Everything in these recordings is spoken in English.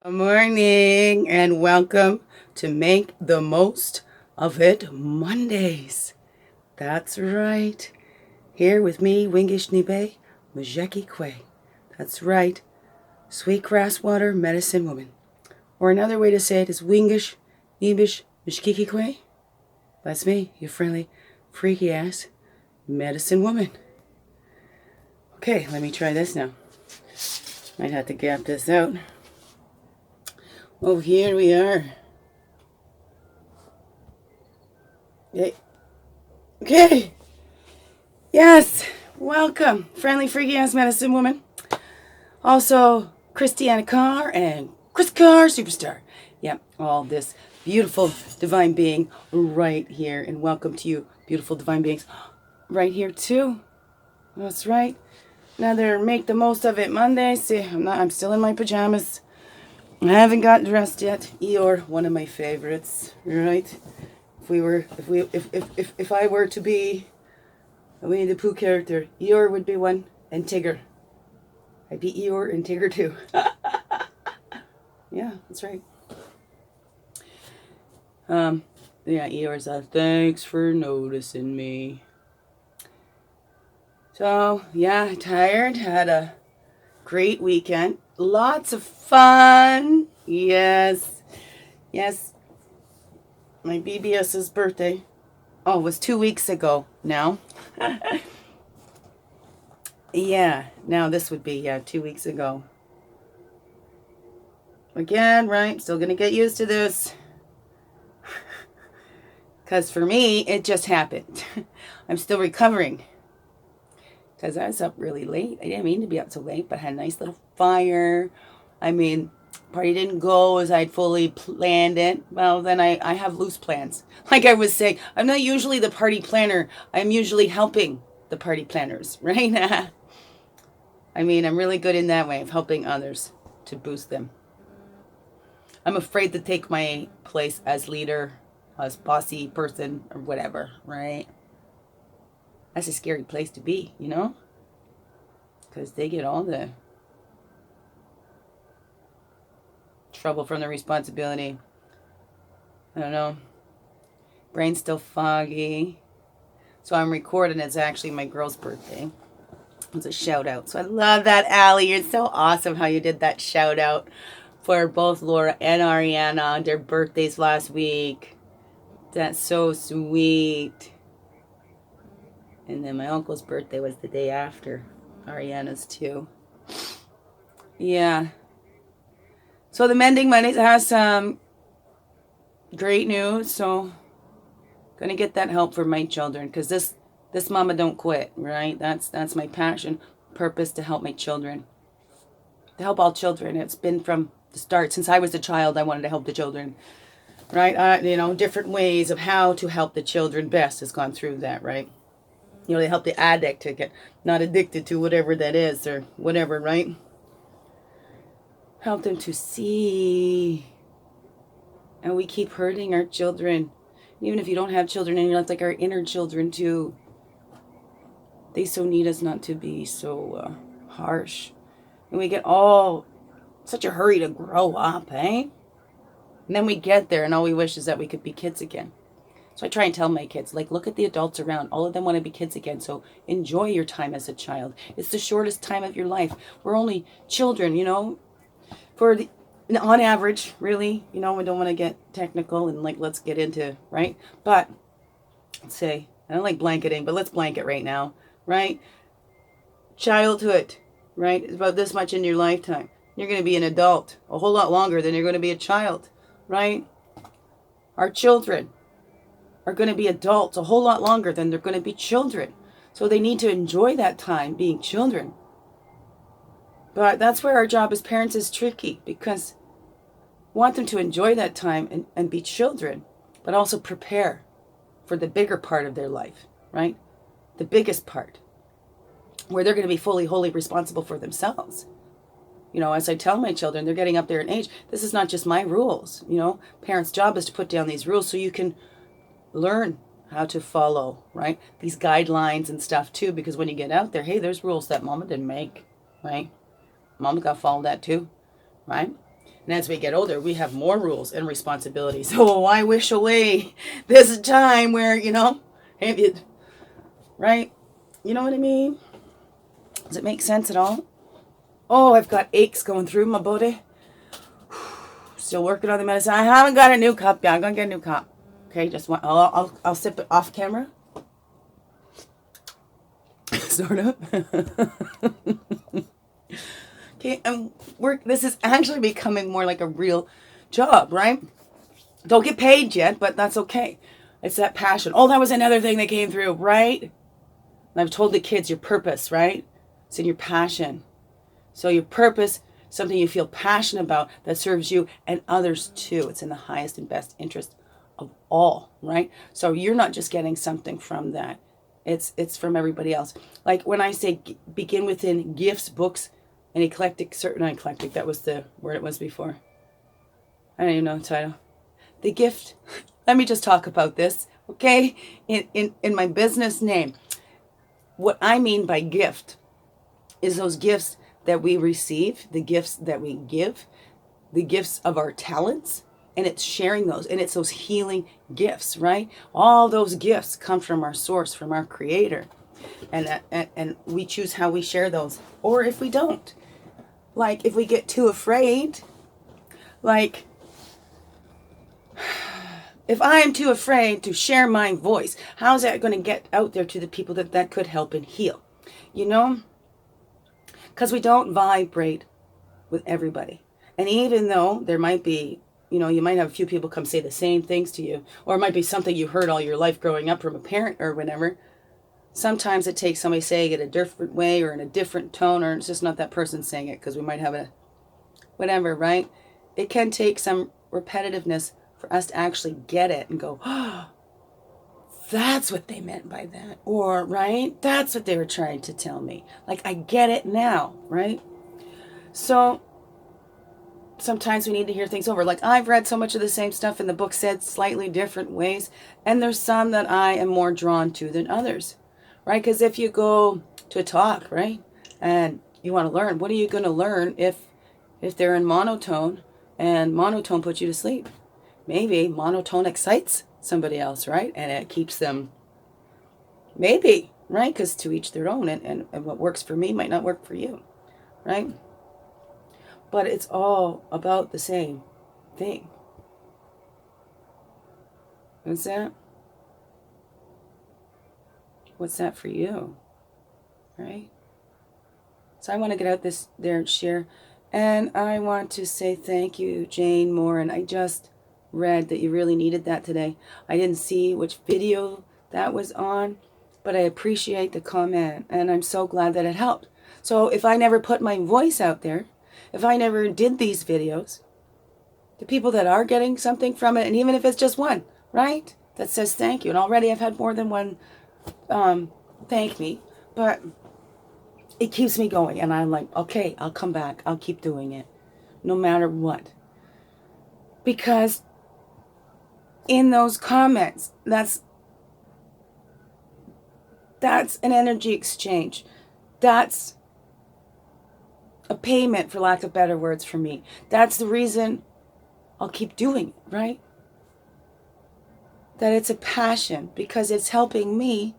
Good morning and welcome to Make the Most of It Mondays. That's right. Here with me, Wingish Nibe, Majeki Kwe. That's right. Sweetgrass water medicine woman. Or another way to say it is Wingish Nibish Mishkiki Kwe. That's me, your friendly, freaky ass medicine woman. Okay, let me try this now. Might have to gap this out. Oh, here we are. Okay. Yes. Welcome, friendly freaky ass medicine woman. Also, Christianna Carr and Chris Carr Superstar. Yep, all this beautiful divine being right here. And welcome to you, beautiful divine beings, right here too. That's right. Another Make the Most of It Monday. See, I'm still in my pajamas. I haven't got dressed yet. Eeyore, one of my favorites, right? If I were to be a Winnie the Pooh character, Eeyore would be one, and Tigger. I'd be Eeyore and Tigger too. Yeah, that's right. Yeah, Eeyore's thanks for noticing me. So, yeah, tired. Had a great weekend. Lots of fun. Yes. My BBS's birthday. Oh, it was 2 weeks ago now. Yeah, now this would be, 2 weeks ago. Again, right? Still gonna get used to this. Because for me, it just happened. I'm still recovering. Because I was up really late. I didn't mean to be up so late, but I had a nice little fire. I mean, party didn't go as I'd fully planned it. Well, then I have loose plans. Like I was saying, I'm not usually the party planner. I'm usually helping the party planners, right? I mean, I'm really good in that way of helping others to boost them. I'm afraid to take my place as leader, as bossy person, or whatever, right? That's a scary place to be, you know? Because they get all the trouble from the responsibility. I don't know. Brain's still foggy. So I'm recording. It's actually my girl's birthday. It's a shout out. So I love that, Allie. You're so awesome how you did that shout out for both Laura and Ariana on their birthdays last week. That's so sweet. And then my uncle's birthday was the day after Ariana's too. Yeah. So the Mending Monday has some great news. So gonna get that help for my children because this mama don't quit, right? That's my passion, purpose to help my children, to help all children. It's been from the start. Since I was a child, I wanted to help the children, right? Different ways of how to help the children best has gone through that, right? They help the addict to get not addicted to whatever that is or whatever, right? Help them to see. And we keep hurting our children. Even if you don't have children in your life, like our inner children too. They so need us not to be so harsh. And we get all such a hurry to grow up, eh? And then we get there and all we wish is that we could be kids again. So I try and tell my kids, like, look at the adults around. All of them want to be kids again. So enjoy your time as a child. It's the shortest time of your life. We're only children, on average, really. We don't want to get technical and let's get into, right? But let's say, I don't like blanketing, but let's blanket right now, right? Childhood, right? It's about this much in your lifetime. You're going to be an adult a whole lot longer than you're going to be a child, right? Our children are going to be adults a whole lot longer than they're going to be children. So they need to enjoy that time being children. But that's where our job as parents is tricky because we want them to enjoy that time and be children, but also prepare for the bigger part of their life, right? The biggest part, where they're going to be fully, wholly responsible for themselves. As I tell my children, they're getting up there in age. This is not just my rules. Parents' job is to put down these rules so you can learn how to follow, right? These guidelines and stuff too, because when you get out there, hey, there's rules that mama didn't make, right? Mama got to follow that too, right? And as we get older, we have more rules and responsibilities. Oh, I wish away this time where, right? You know what I mean? Does it make sense at all? Oh, I've got aches going through my body. Still working on the medicine. I haven't got a new cup yet. I'm going to get a new cup. Okay, just one. I'll sip it off camera. Sort of. Okay, and this is actually becoming more like a real job, right? Don't get paid yet, but that's okay. It's that passion. Oh, that was another thing that came through, right? And I've told the kids your purpose, right? It's in your passion. So your purpose, something you feel passionate about that serves you and others too. It's in the highest and best interest of all, right? So you're not just getting something from that. It's from everybody else. Like when I say begin within gifts, books, and eclectic, not eclectic, that was the word it was before. I don't even know the title. The gift, let me just talk about this, okay? In my business name, what I mean by gift is those gifts that we receive, the gifts that we give, the gifts of our talents, and it's sharing those, and it's those healing gifts, right? All those gifts come from our source, from our creator, and we choose how we share those, or if we don't. Like, if we get too afraid, like, if I am too afraid to share my voice, how's that going to get out there to the people that could help and heal? Because we don't vibrate with everybody. And even though there might be, you might have a few people come say the same things to you, or it might be something you heard all your life growing up from a parent or whatever. Sometimes it takes somebody saying it a different way or in a different tone, or it's just not that person saying it because we might have a whatever, right? It can take some repetitiveness for us to actually get it and go, oh, that's what they meant by that. Or, right, that's what they were trying to tell me. Like, I get it now, right? So sometimes we need to hear things over. Like, I've read so much of the same stuff in the book said slightly different ways, and there's some that I am more drawn to than others. Right? Because if you go to a talk, right, and you want to learn, what are you going to learn if they're in monotone and monotone puts you to sleep? Maybe monotone excites somebody else, right? And it keeps them, maybe, right? Because to each their own, and what works for me might not work for you, right? But it's all about the same thing. What's that? What's that for you? Right? So I want to get out there and share. And I want to say thank you, Jane Moore. And I just read that you really needed that today. I didn't see which video that was on, but I appreciate the comment. And I'm so glad that it helped. So if I never put my voice out there, if I never did these videos, the people that are getting something from it, and even if it's just one, right, that says thank you. And already I've had more than one thank me, but it keeps me going, and I'm like, okay, I'll come back, I'll keep doing it no matter what, because in those comments, that's an energy exchange. That's a payment, for lack of better words, for me. That's the reason I'll keep doing it, right? That it's a passion, because it's helping me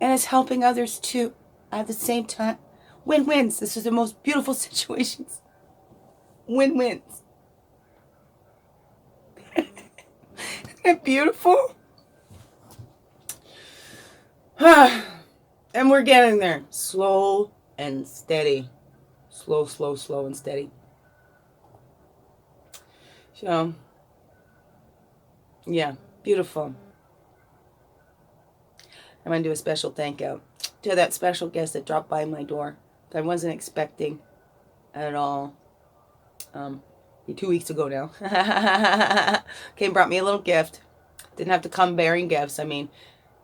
and it's helping others too at the same time. Win-wins. This is the most beautiful situations. Win-wins. Isn't it beautiful? And we're getting there. Slow and steady. Slow, slow, slow and steady. So, yeah, beautiful. I'm going to do a special thank you to that special guest that dropped by my door that I wasn't expecting at all. 2 weeks ago now. Came, brought me a little gift. Didn't have to come bearing gifts. I mean,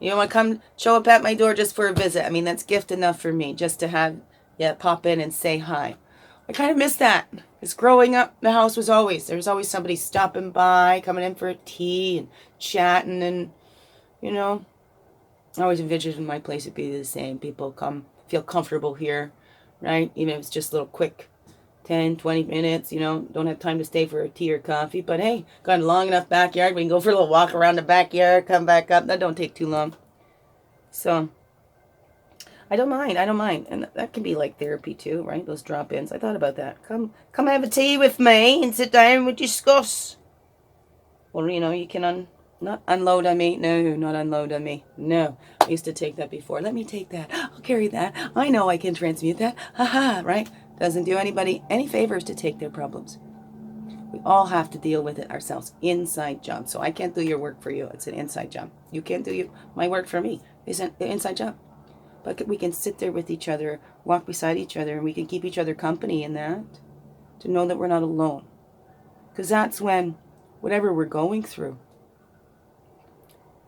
you want to come show up at my door just for a visit. I mean, that's gift enough for me, just to have, pop in and say hi. I kind of miss that. Because growing up, the house was there was always somebody stopping by, coming in for a tea and chatting, and, I always envisioned my place would be the same. People come, feel comfortable here, right? Even if it's just little quick 10, 20 minutes, you know, don't have time to stay for a tea or coffee, but hey, got a long enough backyard, we can go for a little walk around the backyard, come back up. That don't take too long. So I don't mind. And that can be like therapy too, right? Those drop-ins. I thought about that. Come have a tea with me and sit down and we discuss. Well, you know, you can not unload on me. No, not unload on me. No. I used to take that before. Let me take that. I'll carry that. I know I can transmute that. Haha, right? Doesn't do anybody any favors to take their problems. We all have to deal with it ourselves. Inside job. So I can't do your work for you. It's an inside job. You can't do my work for me. It's an inside job. But we can sit there with each other, walk beside each other, and we can keep each other company in that. To know that we're not alone. Because that's when, whatever we're going through,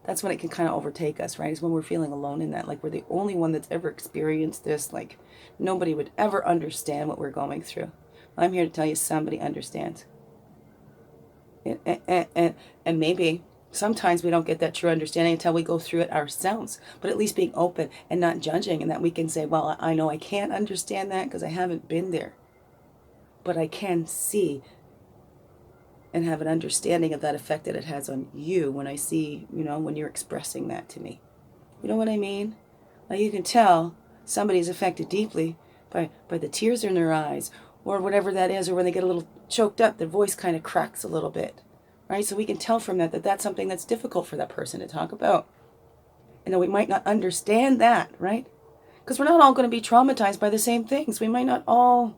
that's when it can kind of overtake us, right? Is when we're feeling alone in that. Like we're the only one that's ever experienced this. Like nobody would ever understand what we're going through. I'm here to tell you somebody understands. And maybe sometimes we don't get that true understanding until we go through it ourselves. But at least being open and not judging, and that we can say, well, I know I can't understand that because I haven't been there. But I can see and have an understanding of that effect that it has on you when I see, you know, when you're expressing that to me. You know what I mean? Like you can tell somebody's affected deeply by the tears in their eyes or whatever that is, or when they get a little choked up, their voice kind of cracks a little bit, right? So we can tell from that that's something that's difficult for that person to talk about. And that we might not understand that, right? Because we're not all going to be traumatized by the same things. We might not all...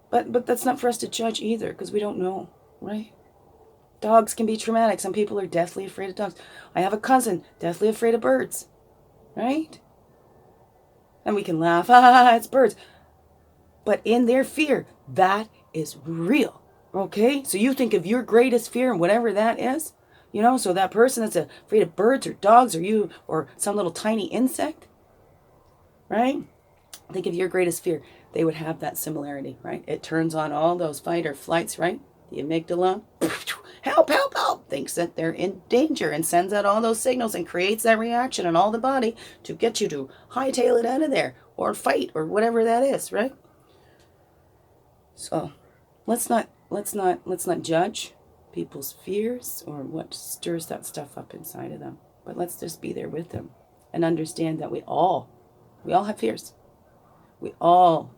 But that's not for us to judge either, because we don't know, right? Dogs can be traumatic. Some people are deathly afraid of dogs. I have a cousin deathly afraid of birds, right? And we can laugh, it's birds. But in their fear, that is real, okay? So you think of your greatest fear and whatever that is, you know, so that person that's afraid of birds or dogs or you or some little tiny insect, right? Think of your greatest fear. They would have that similarity, right? It turns on all those fight or flights, right? The amygdala, help, help, help, thinks that they're in danger and sends out all those signals and creates that reaction in all the body to get you to hightail it out of there or fight or whatever that is, right? So let's not judge people's fears or what stirs that stuff up inside of them. But let's just be there with them and understand that we all have fears. We all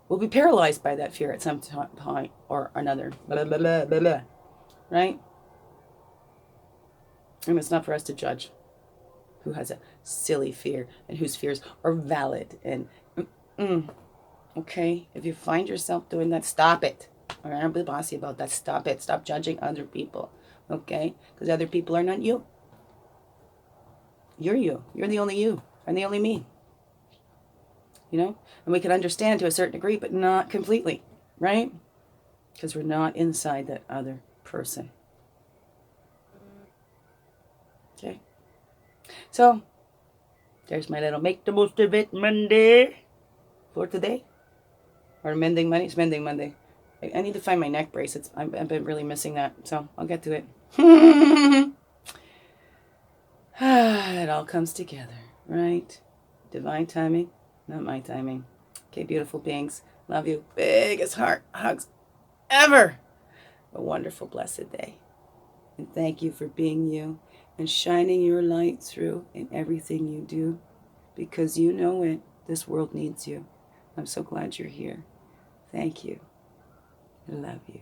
will be paralyzed by that fear at some point or another. Blah, blah, blah, blah, blah. Right? And it's not for us to judge who has a silly fear and whose fears are valid. And, okay, if you find yourself doing that, stop it. All right, I'll be bossy about that. Stop it. Stop judging other people. Okay? Because other people are not you. You're you. You're the only you. And the only me. You know, and we can understand to a certain degree, but not completely, right? Because we're not inside that other person. Okay. So, there's my little make the most of it Monday for today. Or Mending Monday. It's Mending Monday. I need to find my neck brace. I've been really missing that, so I'll get to it. It all comes together, right? Divine timing. Not my timing. Okay, beautiful beings. Love you. Biggest heart hugs ever. A wonderful, blessed day. And thank you for being you and shining your light through in everything you do. Because you know it. This world needs you. I'm so glad you're here. Thank you. I love you.